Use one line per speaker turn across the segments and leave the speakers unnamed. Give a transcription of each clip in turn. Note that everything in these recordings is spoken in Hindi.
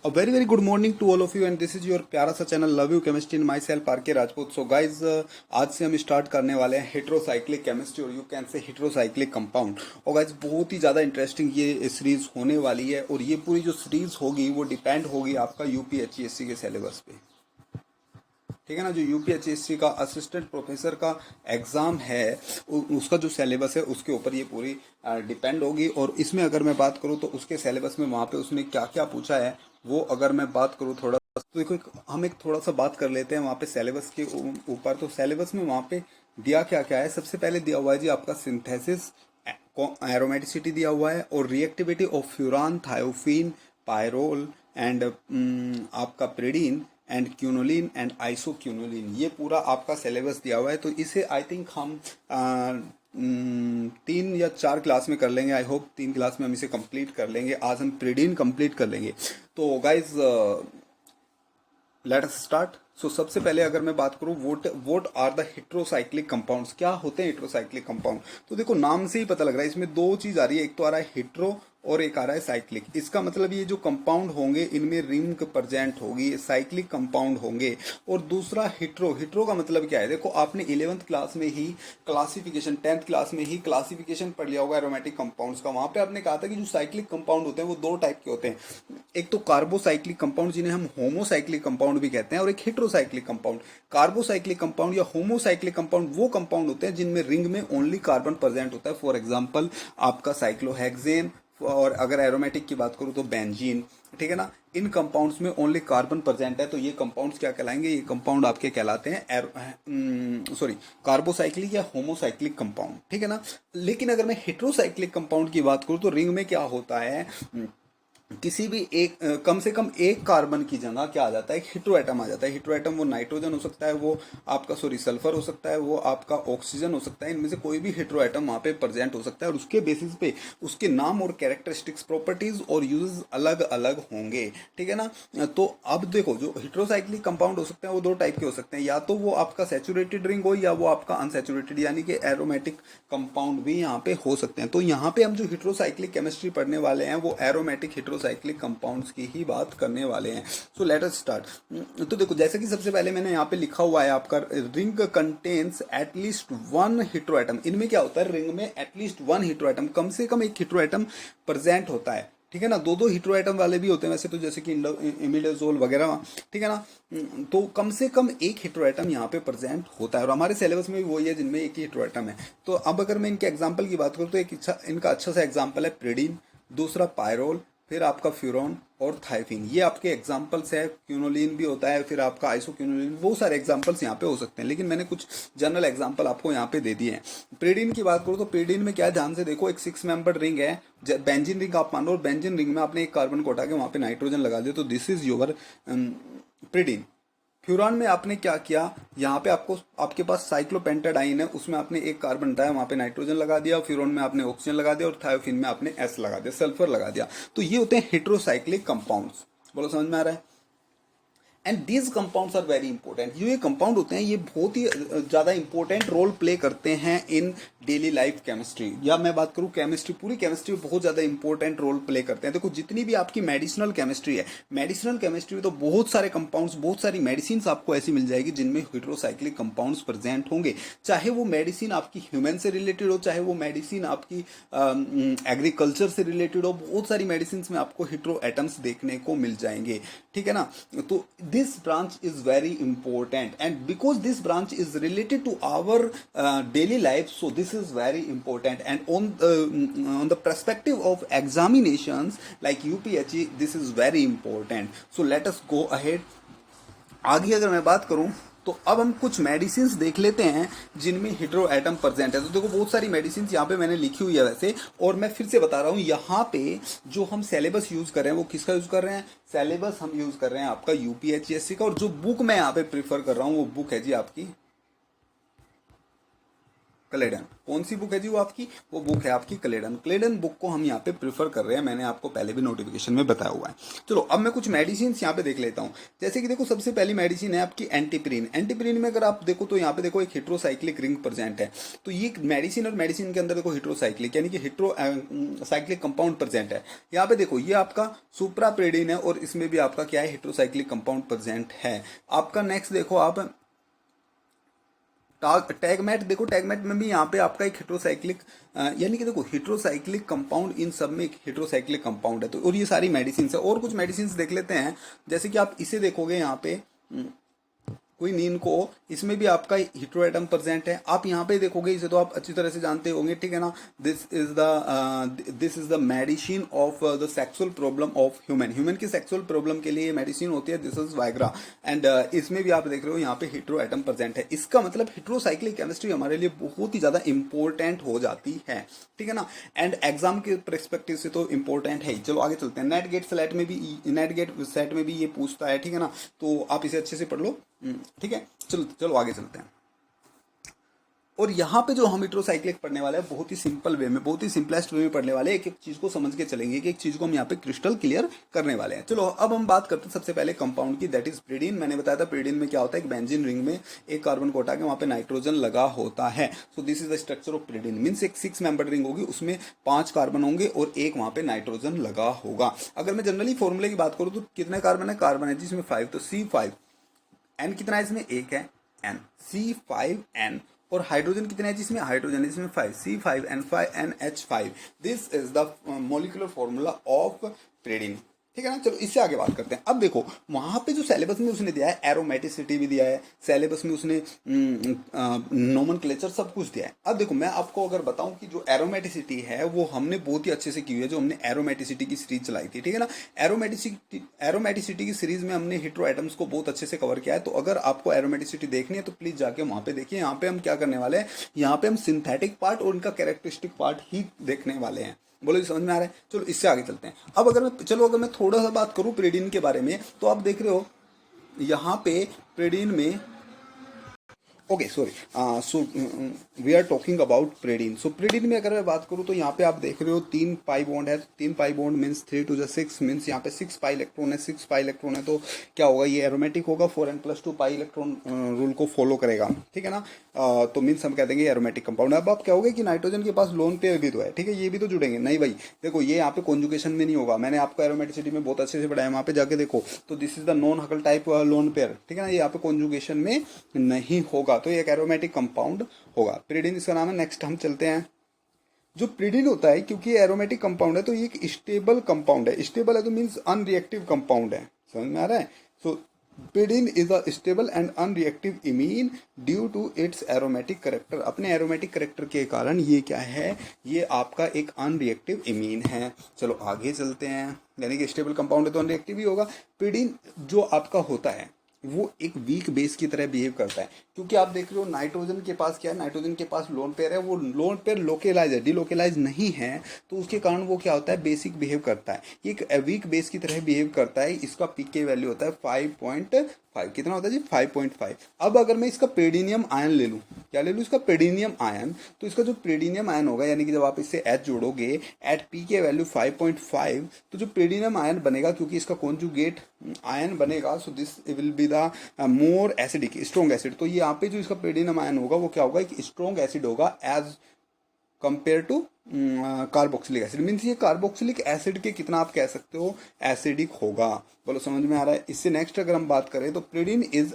A very very good morning to all of you and this is your प्यारा सा channel love you chemistry in myself R K Rajput. So guys आज से हम स्टार्ट करने वाले हैं हेट्रोसाइक्लिक केमिस्ट्री और you can say heterocyclic compound. और गाइज बहुत ही ज़्यादा इंटरेस्टिंग ये सीरीज होने वाली है और ये पूरी जो सीरीज होगी वो डिपेंड होगी आपका यूपीएचसीएससी के सिलेबस पे। ठीक है ना, जो यूपीएचएससी का असिस्टेंट प्रोफेसर का एग्ज़ाम है उसका जो सिलेबस है उसके ऊपर ये पूरी डिपेंड होगी। और इसमें अगर मैं बात करूँ तो उसके सिलेबस में वहाँ पे उसने क्या क्या पूछा है वो अगर मैं बात करूँ थोड़ा तो देखो हम एक थोड़ा सा बात कर लेते हैं वहाँ पे सिलेबस के ऊपर। तो सिलेबस में वहाँ पे दिया क्या क्या है, सबसे पहले दिया हुआ है जी आपका सिंथेसिस, एरोमेटिसिटी दिया हुआ है और reactivity of furan, thiophene, pyrrole and आपका प्रिडीन एंड क्यूनोलिन एंड आइसोक्यूनोलिन, ये पूरा आपका सिलेबस दिया हुआ है। तो इसे आई थिंक हम 3 या 4 क्लास में कर लेंगे। आई होप 3 क्लास में हम इसे कंप्लीट कर लेंगे। आज हम प्रिडीन कंप्लीट कर लेंगे। तो guys let us start. So सबसे पहले अगर मैं बात करूं what are the heterocyclic compounds, क्या होते हैं हेट्रोसाइक्लिक कंपाउंड। तो देखो नाम से ही पता लग रहा है इसमें दो चीज आ रही है, एक तो आ रहा है हेट्रो और एक आ रहा है साइक्लिक। इसका मतलब ये जो कंपाउंड होंगे इनमें रिंग प्रेजेंट होगी, साइक्लिक कंपाउंड होंगे। और दूसरा हेट्रो, हेट्रो का मतलब क्या है, देखो आपने 11th क्लास में ही क्लासिफिकेशन, 10th क्लास में ही क्लासिफिकेशन पढ़ लिया होगा एरोमेटिक कंपाउंड्स का। वहां पे आपने कहा था कि जो साइक्लिक कंपाउंड होते हैं वो दो टाइप के होते हैं, एक तो कार्बोसाइक्लिक कंपाउंड जिन्हें हम होमोसाइक्लिक कंपाउंड भी कहते हैं और एक हेट्रोसाइक्लिक कंपाउंड। कार्बोसाइक्लिक कंपाउंड या होमोसाइक्लिक कंपाउंड वो कंपाउंड होते हैं जिनमें रिंग में ओनली कार्बन प्रेजेंट होता है। फॉर एग्जांपल आपका साइक्लोहेक्सेन, और अगर एरोमेटिक की बात करूं तो बेंजीन। ठीक है ना, इन कंपाउंड्स में ओनली कार्बन प्रेजेंट है तो ये कंपाउंड्स क्या कहलाएंगे, ये कंपाउंड आपके कहलाते हैं कार्बोसाइक्लिक या होमोसाइक्लिक कंपाउंड। ठीक है ना, लेकिन अगर मैं हेट्रोसाइक्लिक कंपाउंड की बात करूं तो रिंग में क्या होता है, किसी भी एक कम से कम एक कार्बन की जगह क्या आ जाता है, एक हेट्रो एटम आ जाता है। हेट्रो एटम वो नाइट्रोजन हो सकता है, वो आपका सल्फर हो सकता है, वो आपका ऑक्सीजन हो सकता है। इनमें से कोई भी हेट्रो एटम वहां पे प्रेजेंट हो सकता है और उसके बेसिस पे उसके नाम और कैरेक्टरिस्टिक्स, प्रॉपर्टीज और यूजेस अलग अलग होंगे। ठीक है ना, तो अब देखो जो हेट्रोसाइक्लिक कंपाउंड हो सकते हैं वो दो टाइप के हो सकते हैं, या तो वो आपका सैचुरेटेड रिंग हो या वो आपका अनसैचुरेटेड यानी कि एरोमेटिक कंपाउंड भी यहाँ पे हो सकते हैं। तो यहाँ पे हम जो हेट्रोसाइक्लिक केमिस्ट्री पढ़ने वाले हैं वो एरोमेटिक हेट्रोसाइक्लिक कंपाउंड्स की ही बात करने वाले हैं। So let us start. तो देखो जैसे कि सबसे पहले मैंने यहाँ पे लिखा हुआ है आपका ring contains at least 1 hetero atom. इनमें क्या होता है, रिंग में एटलीस्ट 1 हेट्रो एटम, कम से कम एक हेट्रो एटम प्रेजेंट होता है। ठीक है ना, दो दो हेट्रो एटम वाले भी होते हैं वैसे तो, जैसे कि इमिडाजोल वगैरह। ठीक है ना, तो कम से कम एक हेट्रो एटम यहाँ पे प्रेजेंट होता है और हमारे सिलेबस में भी वही है जिनमें एक ही हेट्रो एटम है। तो अब अगर मैं इनके एग्जाम्पल की बात करूँ तो इनका अच्छा सा एग्जाम्पल है प्रिडीन, दूसरा पायरोल, फिर आपका फ्यूरॉन और थाइफिन, ये आपके एग्जाम्पल्स है। क्यूनोलिन भी होता है, फिर आपका आइसोक्यूनोलिन, बहुत सारे एग्जाम्पल्स यहाँ पे हो सकते हैं, लेकिन मैंने कुछ जनरल एग्जाम्पल आपको यहाँ पे दे दिए हैं। प्रिडीन की बात करूँ तो प्रिडीन में क्या है, ध्यान से देखो, एक 6 मेंबर्ड रिंग है, बेंजीन रिंग आप मान लो, और बेंजीन रिंग में आपने एक कार्बन को हटा के वहां पे नाइट्रोजन लगा दिया, तो दिस इज योर प्रिडीन। फ्यूरान में आपने क्या किया, यहाँ पे आपको आपके पास साइक्लोपेंटाडाइन है, उसमें आपने एक कार्बन हटाया, वहां पे नाइट्रोजन लगा दिया, फ्यूरान में आपने ऑक्सीजन लगा दिया और थायोफिन में आपने एस लगा दिया, सल्फर लगा दिया। तो ये होते हैं हेट्रोसाइक्लिक कंपाउंड्स। बोलो समझ में आ रहा है। And these compounds are very important. ये कंपाउंड होते हैं ये बहुत ही ज्यादा इंपॉर्टेंट रोल प्ले करते हैं इन डेली लाइफ केमिस्ट्री, या मैं बात करूं केमिस्ट्री, पूरी केमिस्ट्री में बहुत ज्यादा इंपॉर्टेंट रोल प्ले करते हैं। देखो जितनी भी आपकी मेडिसिनल केमिस्ट्री है, मेडिसिनल केमिस्ट्री में तो बहुत सारे कंपाउंड्स, बहुत सारी मेडिसिन आपको ऐसी मिल जाएगी जिनमें हेट्रोसाइक्लिक कंपाउंड्स प्रेजेंट होंगे। चाहे वो मेडिसिन आपकी ह्यूमन से रिलेटेड हो, चाहे वो मेडिसिन आपकी एग्रीकल्चर से रिलेटेड हो, बहुत सारी मेडिसिन में आपको हेट्रो एटम्स देखने को मिल जाएंगे। ठीक है ना, तो this branch is very important and because this branch is related to our daily life, so this is very important and on the perspective of examinations like UPHE this is very important. So let us go ahead। आगे अगर मैं बात करूं तो अब हम कुछ मेडिसिन देख लेते हैं जिनमें हेट्रो एटम प्रेजेंट है। तो देखो बहुत सारी मेडिसिन यहाँ पे मैंने लिखी हुई है वैसे, और मैं फिर से बता रहा हूँ, यहाँ पे जो हम सिलेबस यूज कर रहे हैं वो किसका यूज कर रहे हैं, सिलेबस हम यूज कर रहे हैं आपका यूपीएचसीएससी का। और जो बुक मैं यहाँ पे प्रीफर कर रहा हूँ वो बुक है जी आपकी कलेडन। कौन सी बुक है जी वो आपकी? वो बुक है आपकी कलेडन। कलेडन बुक को हम यहाँ पे प्रेफर कर रहे हैं, मैंने आपको पहले भी नोटिफिकेशन में बताया हुआ है। चलो अब मैं कुछ मेडिसिन यहाँ पे देख लेता हूँ। जैसे कि देखो सबसे पहली मेडिसिन है आपकी एंटीप्रीन। एंटीप्रीन में अगर आप देखो तो यहाँ पे देखो एक हिट्रोसाइक्लिक रिंग प्रेजेंट है। तो ये मेडिसिन और मेडिसिन के अंदर देखो हिट्रोसाइक्लिक यानी कि हिट्रोसाइक्लिक कंपाउंड प्रेजेंट है। यहाँ पे देखो ये आपका सुप्राप्रेडिन है और इसमें भी आपका क्या है, हिट्रोसाइक्लिक कंपाउंड प्रेजेंट है। आपका नेक्स्ट देखो आप टैगमेट। देखो टैगमेट में भी यहाँ पे आपका एक हिट्रोसाइक्लिक यानी कि देखो हिट्रोसाइक्लिक कंपाउंड, इन सब में एक हिट्रोसाइक्लिक कंपाउंड है। तो और ये सारी मेडिसिन है। और कुछ मेडिसिन देख लेते हैं, जैसे कि आप इसे देखोगे यहाँ पे कोई नीन को, इसमें भी आपका हीट्रो एटम प्रेजेंट है। आप यहाँ पे देखोगे, इसे तो आप अच्छी तरह से जानते होंगे, ठीक है ना। This is the medicine of the sexual problem of human की सेक्सुअल प्रॉब्लम के लिए ये मेडिसिन होती है। दिस इज वाइग्रा एंड इसमें भी आप देख रहे हो यहाँ पे हीट्रो एटम प्रेजेंट है। इसका मतलब हिट्रोसाइक्लिक केमिस्ट्री हमारे लिए बहुत ही ज्यादा इंपॉर्टेंट हो जाती है, ठीक है ना। एंड एग्जाम के परस्पेक्टिव से तो इंपॉर्टेंट है ही। चलो आगे चलते हैं। नेट गेट सेट में भी ये पूछता है, ठीक है ना। तो आप इसे अच्छे से पढ़ लो, ठीक है। चलो चलो आगे चलते हैं। और यहाँ पे जो हम हिट्रोसाइक्लिक पढ़ने वाले हैं बहुत ही सिंपल वे में, बहुत ही सिंपलेस्ट वे में पढ़ने वाले हैं। एक एक चीज को समझ के चलेंगे कि एक चीज को हम यहाँ पे क्रिस्टल क्लियर करने वाले हैं। चलो अब हम बात करते हैं सबसे पहले कंपाउंड की, दैट इज प्रीडीन। मैंने बताया था प्रीडीन में क्या होता है, एक बेंजीन रिंग में एक कार्बन को हटा के वहां पे नाइट्रोजन लगा होता है। So this is the structure of pyridine. Means एक 6 मेंबर रिंग होगी, उसमें 5 कार्बन होंगे और एक वहां पे नाइट्रोजन लगा होगा। अगर मैं जनरली फॉर्मूले की बात करूं तो कितने कार्बन है? कार्बन है जिसमें 5, तो C5। एन कितना है इसमें? एक है एन, C5N। और हाइड्रोजन कितने हैं जिसमें? हाइड्रोजन इसमें 5, C5N5NH5। This is the molecular formula of pyridine, ठीक है ना। चलो इससे आगे बात करते हैं। अब देखो वहां पे जो सिलेबस में उसने दिया है, एरोमेटिसिटी भी दिया है सिलेबस में, उसने नोमेनक्लेचर सब कुछ दिया है। अब देखो मैं आपको अगर बताऊं कि जो एरोमेटिसिटी है वो हमने बहुत ही अच्छे से की हुई है, जो हमने एरोमेटिसिटी की सीरीज चलाई थी, ठीक है ना। एरोमेटिसिटी की सीरीज में हमने हिट्रो एटम्स को बहुत अच्छे से कवर किया है। तो अगर आपको एरोमेटिसिटी देखनी है तो प्लीज जाके वहां पे देखिए। यहाँ पे हम क्या करने वाले हैं, यहाँ पे हम सिंथेटिक पार्ट और इनका कैरेक्टरिस्टिक पार्ट ही देखने वाले हैं। बोलो समझ में आ रहा है? चलो इससे आगे चलते हैं। अब अगर मैं थोड़ा सा बात करूं प्रीडीन के बारे में, तो आप देख रहे हो यहाँ पे प्रीडीन में, okay sorry, so we are talking about pyridine. So pyridine में अगर मैं बात करूं तो यहाँ पे आप देख रहे हो 3 पाई बॉन्ड है। 3 pi bond means 3 to the 6 means यहाँ पे 6 पाई इलेक्ट्रॉन है। 6 पाई इलेक्ट्रॉन है तो क्या होगा, ये एरोमेटिक होगा। 4n+2 पाई इलेक्ट्रॉन रूल को फॉलो करेगा, ठीक है ना। तो मीन्स हम कह देंगे एरोमेटिक कंपाउंड। अब आप क्या होगा कि नाइट्रोजन के पास लोन पेयर भी तो है, ठीक है, ये भी तो जुड़ेंगे। नहीं भाई देखो ये यहाँ पे कॉन्जुगेशन में नहीं होगा। मैंने आपको एरोमेटिसिटी में बहुत अच्छे से पढ़ाया, वहाँ पे जाके देखो। तो this is the non Huckel type lone pair, ठीक है ना। ये यहाँ पे कॉन्जुगेशन में नहीं होगा, तो ये एक एरोमेटिक कंपाउंड होगा। प्रीडीन इसका नाम है। नेक्स्ट हम चलते हैं। जो प्रीडीन होता है, क्योंकि ये एरोमेटिक कंपाउंड है तो ये एक स्टेबल कंपाउंड है। स्टेबल है तो मीन्स अनरिएक्टिव कंपाउंड है, समझ में आ रहा है। So pyridine is a stable and unreactive amine due to its aromatic character. अपने एरोमेटिक करेक्टर के कारण ये क्या है, ये आपका एक अनरिएक्टिव इमीन है। चलो आगे चलते हैं। यानी कि स्टेबल कंपाउंड है तो अनरिएक्टिव ही होगा। प्रीडीन जो आपका होता है वो एक वीक बेस की तरह बिहेव करता है, क्योंकि आप देख रहे हो नाइट्रोजन के पास क्या है, नाइट्रोजन के पास लोन पेयर है। वो लोन पेयर लोकेलाइज है, डिलोकेलाइज नहीं है, तो उसके कारण वो क्या होता है, बेसिक बिहेव करता है। ये एक वीक बेस की तरह बिहेव करता है। इसका पीके वैल्यू होता है 5.5। कितना होता है जी? 5.5। अब अगर मैं इसका पेडिनियम आयन ले लूँ, क्या ले लूँ? इसका पेडिनियम आयन। तो इसका जो पेडिनियम आयन होगा, यानी कि जब आप इससे H जोड़ोगे एट पी के वैल्यू 5.5, तो जो पेडिनियम आयन बनेगा, क्योंकि इसका कॉन्जुगेट आयन बनेगा, so this will be the more acidic, strong acid. तो यहाँ पे जो इसका पेडिनियम आयन होगा वो क्या होगा, एक स्ट्रॉन्ग एसिड होगा as compare to carboxylic acid. Means ये कार्बोक्सिलिक एसिड के कितना आप कह सकते हो, एसिडिक होगा। बोलो समझ में आ रहा है? इससे नेक्स्ट अगर हम बात करें तो pyridine is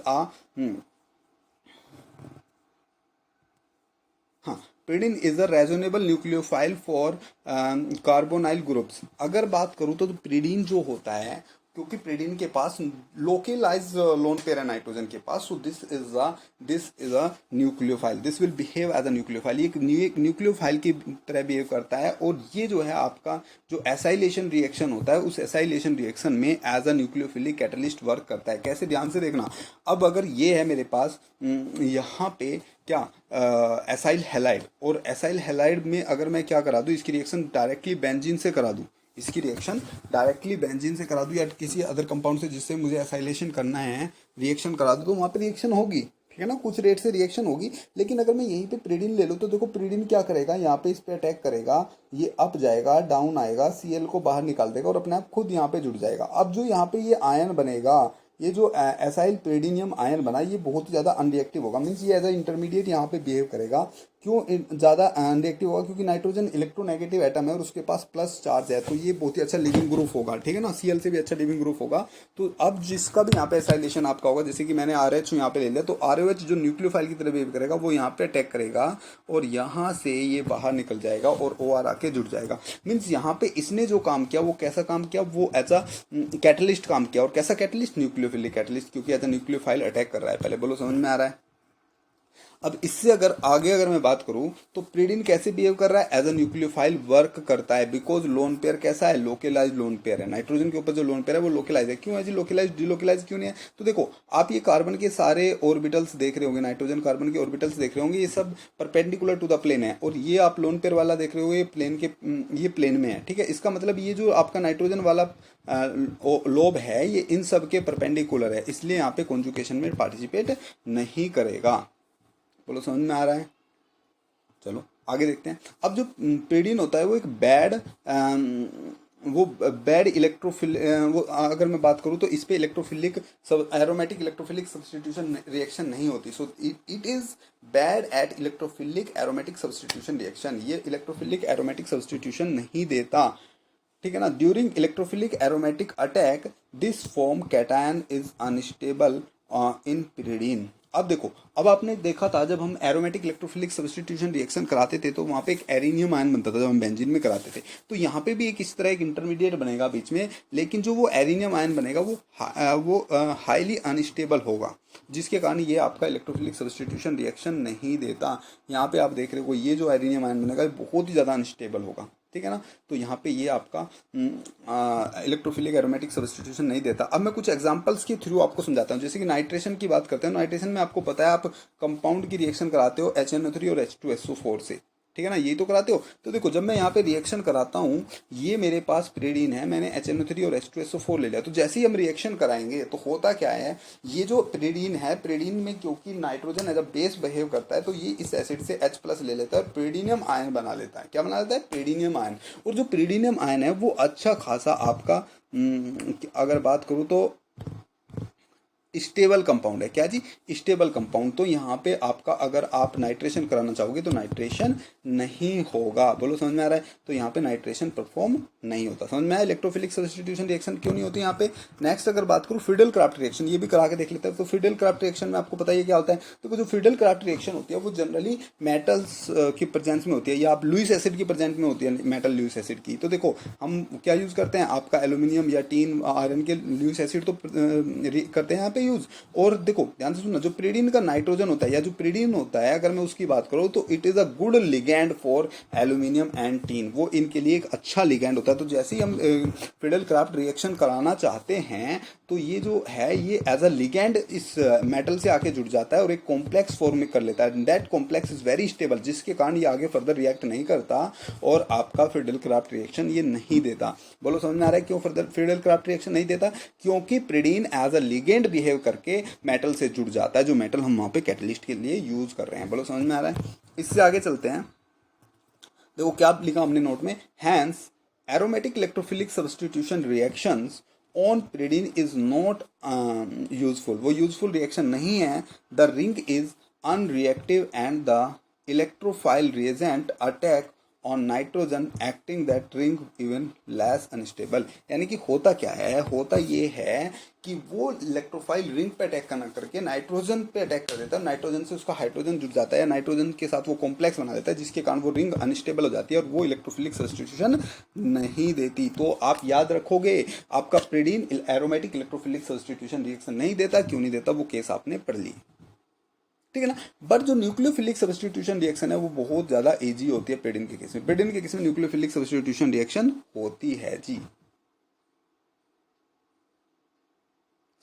pyridine is a reasonable nucleophile for carbonyl groups. अगर बात करूं तो प्रीडीन जो होता है, क्योंकि प्रीडीन के पास लोकेलाइज लोन पेयर है नाइट्रोजन के पास, so this is a nucleophile. This will behave as a nucleophile. ये एक न्यूक्लियोफाइल की तरह बिहेव करता है। और ये जो है आपका जो एसाइलेशन रिएक्शन होता है, उस एसाइलेशन रिएक्शन में as a nucleophilic catalyst work करता है। कैसे? ध्यान से देखना। अब अगर ये है मेरे पास यहाँ पे क्या एसाइल हैलाइड, और एसाइल हैलाइड में अगर मैं क्या करा दूँ, इसकी रिएक्शन डायरेक्टली बेंजीन से करा दूँ, इसकी रिएक्शन डायरेक्टली बेंजीन से करा दूँ या किसी अदर कंपाउंड से जिससे मुझे एसाइलेशन करना है, रिएक्शन करा दूँ, तो वहाँ पे रिएक्शन होगी, ठीक है ना, कुछ रेट से रिएक्शन होगी। लेकिन अगर मैं यहीं पे प्रीडिन ले लूँ तो देखो प्रीडिन क्या करेगा, यहाँ पे इस पे अटैक करेगा, ये अप जाएगा, डाउन आएगा, सीएल को बाहर निकाल देगा और अपने आप खुद यहाँ पे जुड़ जाएगा। अब जो यहाँ पे ये आयन बनेगा, ये जो एसाइल प्रीडिनियम आयन बना, ये बहुत ज़्यादा अनरिएक्टिव होगा, मीन्स ये एज अ इंटरमीडिएट यहाँ पे बिहेव करेगा। क्यों ज़्यादा अनरिएक्टिव होगा, क्योंकि नाइट्रोजन इलेक्ट्रोनेगेटिव एटम है और उसके पास प्लस चार्ज है, तो ये बहुत ही अच्छा लिविंग ग्रुप होगा। ठीक है ना, सीएल से भी अच्छा लिविंग ग्रुप होगा। तो अब जिसका भी यहाँ पे एसाइलेशन आपका होगा, जैसे कि मैंने आर एच यहाँ पे ले लिया, तो आर एच जो न्यूक्लियोफाइल की तरह बिहेव करेगा वो यहाँ पे अटैक करेगा और यहाँ से ये बाहर निकल जाएगा और ओ आर आके जुड़ जाएगा। मीन्स यहाँ पे इसने जो काम किया वो कैसा काम किया, वो एज अ कैटलिस्ट काम किया। और कैसा कैटलिस्ट, न्यूक्लियोफिलिक कैटलिस्ट, क्योंकि एज अ न्यूक्लियोफाइल अटैक कर रहा है। पहले बोलो समझ में आ रहा है। अब इससे अगर आगे अगर मैं बात करूं तो प्रीडिन कैसे बिहेव कर रहा है, एज अ न्यूक्लियोफाइल वर्क करता है, बिकॉज लोन पेयर कैसा है, लोकेलाइज लोन पेयर है। नाइट्रोजन के ऊपर जो लोन पेयर है वो लोकेलाइज है। क्यों है जी लोकेलाइज, डिलोकेलाइज क्यों नहीं है? तो देखो आप ये कार्बन के सारे ऑर्बिटल्स देख रहे होंगे, नाइट्रोजन कार्बन के ऑर्बिटल्स देख रहे होंगे, ये सब परपेंडिकुलर टू द प्लेन है। और ये आप लोन पेयर वाला देख रहे हो, ये प्लेन के ये प्लेन में है। ठीक है, इसका मतलब ये जो आपका नाइट्रोजन वाला लोब है ये इन सब के परपेंडिकुलर है, इसलिए यहाँ पे कॉन्जुगेशन में पार्टिसिपेट नहीं करेगा। बोलो समझ में आ रहा है। चलो आगे देखते हैं। अब जो प्रीडिन होता है वो एक बैड इलेक्ट्रोफिल, वो अगर मैं बात करूँ तो इस पे इलेक्ट्रोफिलिक सब एरोमेटिक इलेक्ट्रोफिलिक सब्सटीट्यूशन रिएक्शन नहीं होती। So it is bad at electrophilic aromatic substitution reaction. ये इलेक्ट्रोफिलिक एरोमेटिक सब्सटीट्यूशन नहीं देता। ठीक है ना, during electrophilic aromatic attack this form cation is unstable in pyridine. अब देखो, अब आपने देखा था जब हम एरोमेटिक इलेक्ट्रोफिलिक सब्स्टिट्यूशन रिएक्शन कराते थे तो वहाँ पे एक एरिनियम आयन बनता था जब हम बेंजीन में कराते थे। तो यहाँ पे भी एक इस तरह एक इंटरमीडिएट बनेगा बीच में, लेकिन जो वो एरिनियम आयन बनेगा वो हाईली अनस्टेबल होगा, जिसके कारण ये आपका इलेक्ट्रोफिलिक सब्स्टिट्यूशन रिएक्शन नहीं देता। यहाँ पे आप देख रहे हो ये जो एरिनियम आयन बनेगा बहुत ही ज़्यादा अनस्टेबल होगा। ठीक है ना, तो यहाँ पे ये आपका इलेक्ट्रोफिलिक एरोमेटिक सब्स्टिट्यूशन नहीं देता। अब मैं कुछ एग्जांपल्स के थ्रू आपको समझाता हूँ। जैसे कि नाइट्रेशन की बात करते हैं, नाइट्रेशन में आपको पता है आप कंपाउंड की रिएक्शन कराते हो HNO3 और H2SO4 से। ठीक है ना, यही तो कराते हो। तो देखो जब मैं यहाँ पे रिएक्शन कराता हूँ, ये मेरे पास प्रीडिन है, मैंने HNO3 और H2SO4 ले लिया। तो जैसे ही हम रिएक्शन कराएंगे तो होता क्या है, ये जो प्रीडिन है, प्रीडिन में क्योंकि nitrogen as a base behave करता है तो ये इस एसिड से H+ ले लेता है और प्रीडिनियम आयन बना लेता है। क्या बना लेता है? प्रीडिनियम आयन। और जो प्रीडिनियम आयन है वो अच्छा खासा आपका अगर बात करूँ तो स्टेबल कंपाउंड है। क्या जी? Stable compound. तो यहाँ पे आपका अगर आप नाइट्रेशन कराना चाहोगे तो नाइट्रेशन नहीं होगा। बोलो समझ में आ रहा है? तो यहाँ पे नाइट्रेशन परफॉर्म नहीं होता। समझ में आया इलेक्ट्रोफिलिक सब्स्टिट्यूशन रिएक्शन क्यों नहीं होती यहाँ पे। नेक्स्ट अगर बात करूँ फिडेल क्राफ्ट रिएक्शन, ये भी करा के देख लेते हैं। तो फिडेल क्राफ्ट रिएक्शन में आपको पता है क्या होता है। तो जो फिडेल क्राफ्ट रिएक्शन होती है वो जनरली मेटल्स की प्रेजेंस में होती है, या आप लुइस एसिड की प्रेजेंस में होती है, मेटल लुइस एसिड की। तो देखो हम क्या यूज करते हैं, आपका एल्यूमिनियम या टीन आयरन के लुइस एसिड तो करते हैं यहाँ पे यूज। और देखो ध्यान से सुनना, जो प्रीडिन का नाइट्रोजन होता है या जो प्रीडिन होता है, अगर मैं उसकी बात करूं तो it is a good ligand for aluminium and teen. वो इनके लिए एक अच्छा लिगैंड होता है। तो जैसे ही हम फिडेल क्राफ्ट रिएक्शन कराना चाहते हैं तो ये जो है ये एज अ लिगैंड इस मेटल से आके जुड़ जाता है और एक कॉम्प्लेक्स फॉर्म में कर लेता है। That complex is very stable, जिसके कारण ये आगे फर्दर रिएक्ट नहीं करता और आपका फिडेल क्राफ्ट रिएक्शन ये नहीं देता। बोलो समझ में आ रहा है क्यों फर्दर फिडेल क्राफ्ट रिएक्शन नहीं देता? क्योंकि प्रीडिन एज अ लिगेंड बिहेव करके मेटल से जुड़ जाता है, जो मेटल हम वहां पे कैटलिस्ट के लिए यूज कर रहे हैं। बोलो समझ में आ रहा है? इससे आगे चलते हैं। देखो क्या लिखा हमने नोट में, hence aromatic electrophilic substitution reactions on pyridine is not useful. वो यूजफुल रिएक्शन नहीं है। The ring is unreactive and the electrophile reagent attack on nitrogen acting that ring even less unstable. यानी कि होता क्या है, होता ये है कि वो इलेक्ट्रोफाइल रिंग पे अटैक करना करके नाइट्रोजन पे अटैक कर देता है, नाइट्रोजन से उसका हाइड्रोजन जुड़ जाता है या नाइट्रोजन के साथ वो कॉम्प्लेक्स बना देता है, जिसके कारण वो रिंग अनस्टेबल हो जाती है और वो इलेक्ट्रोफिलिक सब्स्टिट्यूशन नहीं देती। तो आप याद रखोगे आपका प्रीडिन एरोमेटिक इलेक्ट्रोफिलिक सब्स्टिट्यूशन रिएक्शन नहीं देता। क्यों नहीं देता? वो केस आपने पढ़ ली। ठीक है ना। बट जो न्यूक्लियोफिलिक सब्स्टिट्यूशन रिएक्शन है वो बहुत ज्यादा इजी होती है प्रीडिन के केस में। प्रीडिन के केस में न्यूक्लियोफिलिक सब्स्टिट्यूशन रिएक्शन होती है जी।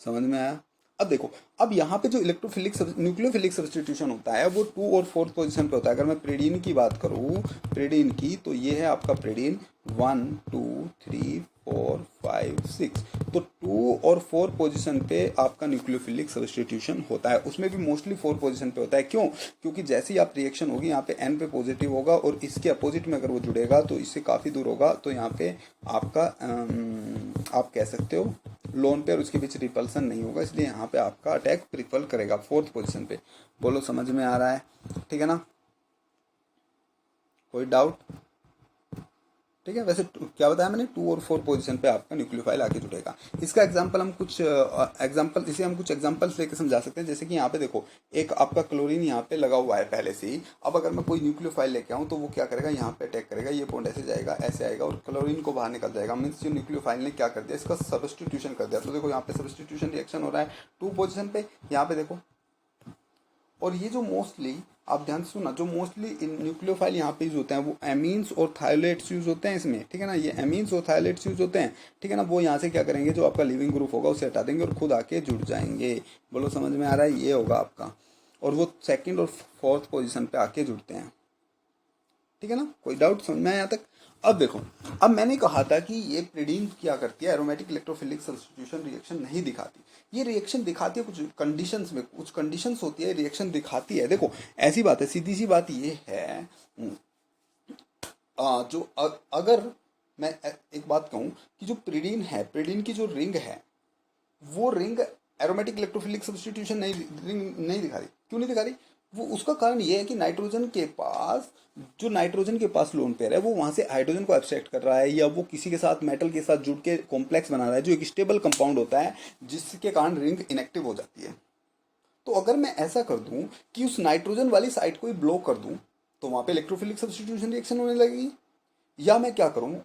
समझ में आया? अब देखो, अब यहाँ पे जो न्यूक्लियोफिलिक सब्स्टिट्यूशन होता है वो 2 और 4 पोजीशन पे होता है। अगर मैं प्रीडिन की बात करूँ, प्रीडिन की, तो ये है आपका प्रीडिन 1 2 3 4 5 6, तो 2 और 4 पोजीशन पे आपका न्यूक्लियोफिलिक सब्स्टिट्यूशन होता है। उसमें भी मोस्टली 4 पोजीशन पे होता है। क्यों? क्योंकि जैसे ही आप रिएक्शन होगी यहाँ पे N पे पॉजिटिव होगा और इसके अपोजिट में अगर वो जुड़ेगा तो इससे काफ़ी दूर होगा, तो यहाँ पे आपका आप कह सकते हो लोन पे और उसके बीच रिपल्सन नहीं होगा, इसलिए यहाँ पे आपका अटैक प्रिपल करेगा 4th पोजीशन पे। बोलो समझ में आ रहा है? ठीक है ना? कोई डाउट? ठीक है। वैसे क्या बताया मैंने, 2 और 4 पोजीशन पे आपका न्यूक्लियोफाइल आके जुड़ेगा। इसका एग्जांपल हम कुछ एग्जांपल इसे हम कुछ एग्जांपल्स लेके समझा सकते हैं। जैसे कि यहाँ पे देखो एक आपका क्लोरीन यहाँ पे लगा हुआ है पहले से ही। अब अगर मैं कोई न्यूक्लियोफाइल लेके आऊँ तो वो क्या करेगा, यहाँ पे अटैक करेगा, ये बॉन्ड ऐसे जाएगा, ऐसे आएगा और क्लोरीन को बाहर निकल जाएगा। मीन्स जो न्यूक्लियोफाइल ने क्या कर दिया, इसका सब्स्टिट्यूशन कर दिया। तो देखो यहाँ पे सब्स्टिट्यूशन रिएक्शन हो रहा है 2 पोजिशन पे, यहाँ पे देखो। और ये जो मोस्टली आप ध्यान से सुना, जो मोस्टली न्यूक्लियोफाइल यहाँ पे यूज होते हैं वो एमीन्स और थायोलेट्स यूज होते हैं इसमें। ठीक है ना? ये एमीन्स और थायोलेट्स यूज होते हैं। ठीक है ना? वो यहाँ से क्या करेंगे, जो आपका लिविंग ग्रुप होगा उसे हटा देंगे और खुद आके जुड़ जाएंगे। बोलो समझ में आ रहा है? ये होगा आपका। और वो 2nd और 4th पोजिशन पे आके जुड़ते हैं। ठीक है ना? कोई डाउट समझ में आया यहाँ तक? अब देखो, अब मैंने कहा था कि ये प्रिडीन क्या करती है, एरोमेटिक इलेक्ट्रोफिलिक सब्स्टिट्यूशन रिएक्शन नहीं दिखाती। ये रिएक्शन दिखाती है कुछ कंडीशंस में, कुछ कंडीशंस होती है रिएक्शन दिखाती है। देखो ऐसी बात है, सीधी सी बात ये है, अगर मैं एक बात कहूँ कि जो प्रिडीन है, प्रिडीन की जो रिंग है वो रिंग एरोमेटिक इलेक्ट्रोफिलिक सब्स्टिट्यूशन नहीं दिखा रही। क्यों नहीं दिखा रही? वो उसका कारण ये है कि नाइट्रोजन के पास लोन पेयर है, वो वहां से हाइड्रोजन को एब्स्ट्रैक्ट कर रहा है या वो किसी के साथ मेटल के साथ जुड़ के कॉम्प्लेक्स बना रहा है जो एक स्टेबल कंपाउंड होता है, जिसके कारण रिंग इनएक्टिव हो जाती है। तो अगर मैं ऐसा कर दूं कि उस नाइट्रोजन वाली साइड को ही ब्लॉक कर दूं तो वहां पे इलेक्ट्रोफिलिक सब्स्टिट्यूशन रिएक्शन होने लगेगी। या मैं क्या करूं,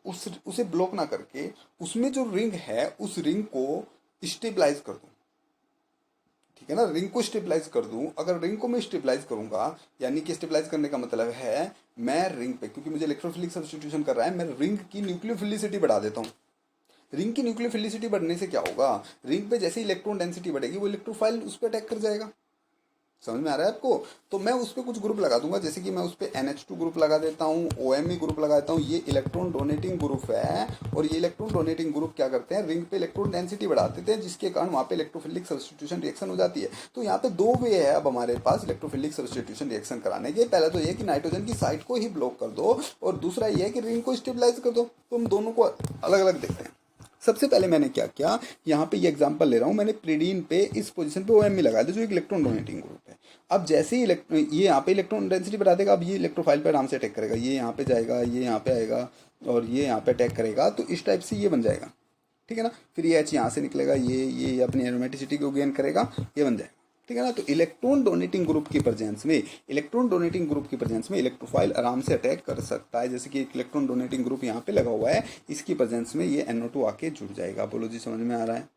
उसे ब्लॉक ना करके उसमें जो रिंग है उस रिंग को स्टेबलाइज कर दूं। ठीक है ना? रिंग को स्टेबलाइज कर दूं। अगर रिंग को मैं स्टेबलाइज करूंगा, यानी कि स्टेबलाइज करने का मतलब है मैं रिंग पे, क्योंकि मुझे इलेक्ट्रोफिलिक सब्स्टिट्यूशन कर रहा है, मैं रिंग की न्यूक्लियोफिलिसिटी बढ़ा देता हूँ। रिंग की न्यूक्लियोफिलिसिटी बढ़ने से क्या होगा, रिंग पे जैसे इलेक्ट्रॉन डेंसिटी बढ़ेगी वो इलेक्ट्रोफाइल उस पर अटैक कर जाएगा। समझ में आ रहा है आपको? तो मैं उस पर कुछ ग्रुप लगा दूंगा, जैसे कि मैं उस पर NH2 ग्रुप लगा देता हूँ, OMe ग्रुप लगा देता हूँ। ये इलेक्ट्रॉन डोनेटिंग ग्रुप है और ये इलेक्ट्रॉन डोनेटिंग ग्रुप क्या करते हैं, रिंग पे इलेक्ट्रॉन डेंसिटी बढ़ा देते हैं, जिसके कारण वहाँ पे इलेक्ट्रोफिलिक सब्स्टिट्यूशन रिएक्शन हो जाती है। तो यहाँ पे 2 वे है अब हमारे पास इलेक्ट्रोफिलिक सब्स्टिट्यूशन रिएक्शन कराने के। पहला तो ये कि नाइट्रोजन की साइड को ही ब्लॉक कर दो और दूसरा ये है कि रिंग को स्टेबलाइज कर दो। तो हम दोनों को अलग अलग देखते हैं। सबसे पहले मैंने क्या किया, यहाँ पे ये एग्जांपल ले रहा हूँ, मैंने प्रिडीन पे इस पोजीशन पे OMe लगा दिया जो एक इलेक्ट्रॉन डोनेटिंग ग्रुप है। अब जैसे ही ये यहाँ पे इलेक्ट्रॉन डेंसिटी बढ़ा देगा, अब ये इलेक्ट्रोफाइल पे आराम से अटैक करेगा, ये यहाँ पे जाएगा, ये यहाँ पे आएगा और ये यहाँ पे अटैक करेगा। तो इस टाइप से ये बन जाएगा। ठीक है ना? फिर ये H यहाँ से निकलेगा, ये अपनी एरोमेटिसिटी को गेन करेगा, ये बन जाएगा। ठीक है ना? तो इलेक्ट्रॉन डोनेटिंग ग्रुप की प्रेजेंस में इलेक्ट्रोफाइल आराम से अटैक कर सकता है। जैसे कि एक इलेक्ट्रॉन डोनेटिंग ग्रुप यहाँ पे लगा हुआ है, इसकी प्रेजेंस में ये NO2 आके जुड़ जाएगा। बोलो जी समझ में आ रहा है?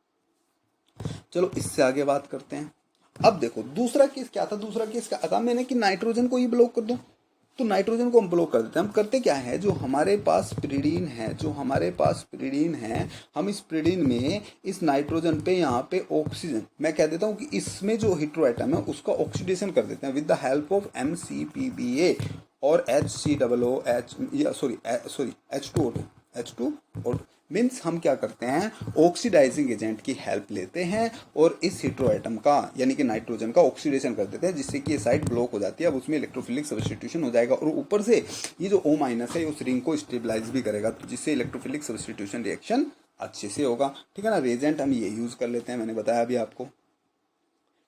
चलो इससे आगे बात करते हैं। अब देखो दूसरा केस क्या था, दूसरा केस क्या था, मैंने कि नाइट्रोजन को ही ब्लॉक कर दूं। तो नाइट्रोजन को हम ब्लॉक कर देते हैं। हम करते क्या है, जो हमारे पास प्रिडीन है, हम इस प्रिडीन में इस नाइट्रोजन पे यहाँ पे ऑक्सीजन, मैं कह देता हूँ कि इसमें जो हीट्रो एटम है उसका ऑक्सीडेशन कर देते हैं with the help of MCPBA और H2O2 और मीन्स हम क्या करते हैं, ऑक्सीडाइजिंग एजेंट की हेल्प लेते हैं और इस हीट्रो एटम का यानी कि नाइट्रोजन का ऑक्सीडेशन कर देते हैं, जिससे कि ये साइड ब्लॉक हो जाती है। अब उसमें इलेक्ट्रोफिलिक सब्स्टिट्यूशन हो जाएगा और ऊपर से ये जो O- है उस रिंग को स्टेबलाइज भी करेगा, तो जिससे इलेक्ट्रोफिलिक सब्स्टिट्यूशन रिएक्शन अच्छे से होगा। ठीक है ना? रिएजेंट हम ये यूज कर लेते हैं, मैंने बताया अभी आपको।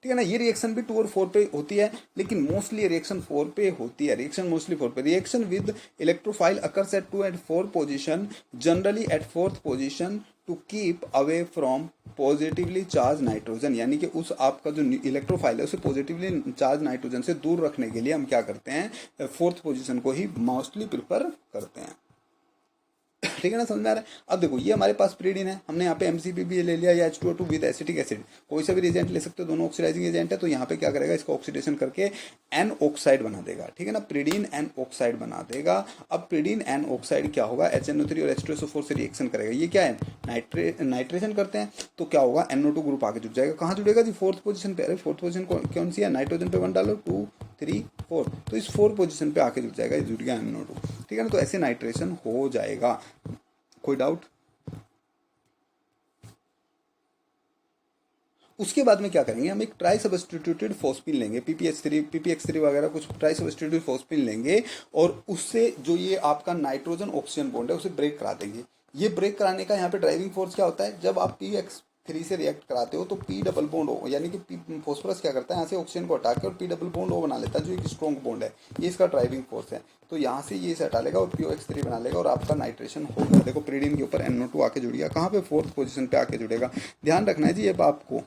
ठीक है ना? ये रिएक्शन भी 2 और 4 पे होती है, लेकिन मोस्टली रिएक्शन 4 पे होती है। Reaction with electrophile occurs at 2 and 4 position, generally at 4th position to keep away from positively charge nitrogen. यानी कि उस आपका जो इलेक्ट्रोफाइल है उसे पॉजिटिवली चार्ज नाइट्रोजन से दूर रखने के लिए हम क्या करते हैं, 4th पोजीशन को ही मोस्टली प्रिफर करते हैं। ठीक है ना? समझ में आ रहा है? अब देखो ये हमारे पास प्रिडीन है, हमने यहाँ पे MCPBA ले लिया या H2O2 विद एसिटिक एसिड, कोई सा भी रिएजेंट ले सकते हो, दोनों ऑक्सीडाइजिंग एजेंट है। तो यहाँ पे क्या करेगा, इसका ऑक्सीडेशन करके N ऑक्साइड बना देगा। ठीक है ना? प्रिडीन N ऑक्साइड बना देगा। अब प्रिडीन N ऑक्साइड क्या होगा, HNO3 और H2SO4 से रिएक्शन करेगा। ये क्या है, नाइट्रेशन करते हैं, तो क्या होगा, NO2 ग्रुप आगे जुड़ जाएगा। कहाँ जुड़ेगा जी, 4th पोजीशन पे। अरे 4th पोजीशन कौन सी है, नाइट्रोजन पे 1 डालो, 2 3 4, तो इस 4 पोजीशन पे आके जुड़ जाएगा, जुड़ गया NO2। ठीक है ना? तो ऐसे नाइट्रेशन हो जाएगा। कोई डाउट? उसके बाद में क्या करेंगे, हम एक ट्राई सब्स्टिट्यूटेड फॉस्फिन लेंगे, पीपीएक्स3 वगैरह कुछ ट्राई सब्स्टिट्यूटेड फॉस्फिन लेंगे और उससे जो ये आपका नाइट्रोजन ऑक्सीजन बॉन्ड है उसे ब्रेक करा देंगे। ये ब्रेक कराने का यहाँ पे ड्राइविंग फोर्स क्या होता है, जब आप पीएक्स3 से रिएक्ट कराते हो तो पी डबल बॉन्ड ओ, यानी कि फॉस्फोरस क्या करता है, यहाँ से ऑक्सीजन को हटा के और पी डबल बॉन्ड ओ बना लेता है जो एक स्ट्रॉन्ग बॉन्ड है, ये इसका ड्राइविंग फोर्स है। तो यहाँ से ये इसे हटा लेगा और POX3 बना लेगा और आपका नाइट्रेशन होगा। देखो पिरीडीन के ऊपर NO2 आके जुड़ेगा, कहाँ पे, 4th पोजीशन पे आके जुड़ेगा। ध्यान रखना है जी ये आपको,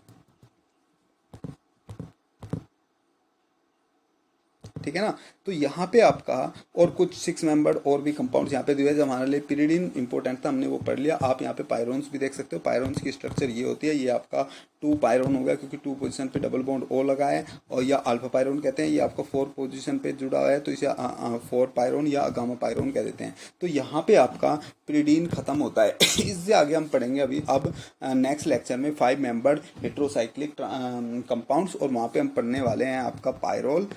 ठीक है ना। तो यहाँ पे आपका और कुछ 6 मेंबर और भी कंपाउंड्स यहाँ पे दिए हैं। हमारे लिए पिरिडीन इंपॉर्टेंट था, हमने वो पढ़ लिया। आप यहाँ पे पायरोन्स भी देख सकते हो, पायरोन्स की स्ट्रक्चर ये होती है, ये आपका 2 पायरोन हो गया क्योंकि 2 पोजीशन पे डबल बॉन्ड ओ लगा है, और या अल्फा पायरोन कहते हैं, ये आपका 4 पोजीशन पे जुड़ा हुआ है तो इसे 4 पायरोन या गामा पायरोन कह देते हैं। तो यहाँ पे आपका पिरिडीन खत्म होता है। इससे आगे हम पढ़ेंगे अभी अब नेक्स्ट लेक्चर में 5 मेंबर्ड हेट्रोसाइक्लिक कंपाउंड्स, और वहाँ पे हम पढ़ने वाले हैं आपका पायरोल,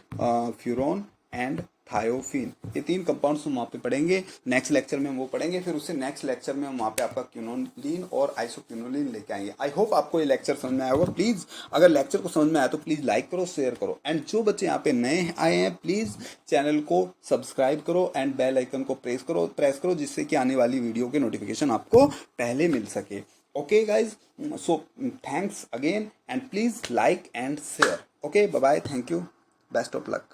फ्यूरोन एंड थायोफिन, ये 3 कंपाउंड्स हम वहाँ पे पढ़ेंगे। नेक्स्ट लेक्चर में हम वो पढ़ेंगे, फिर उससे नेक्स्ट लेक्चर में हम वहाँ पे आपका क्विनोलिन और आइसोक्विनोलिन लेके आएंगे। आई होप आपको ये लेक्चर समझ में आया होगा। प्लीज़ अगर लेक्चर को समझ में आया तो प्लीज़ लाइक करो, शेयर करो, एंड जो बच्चे यहाँ पे नए आए हैं प्लीज़ चैनल को सब्सक्राइब करो एंड बेल आइकन को प्रेस करो जिससे कि आने वाली वीडियो के नोटिफिकेशन आपको पहले मिल सके। Okay guys, so thanks again and please like and share. Okay, bye bye, thank you, best of luck.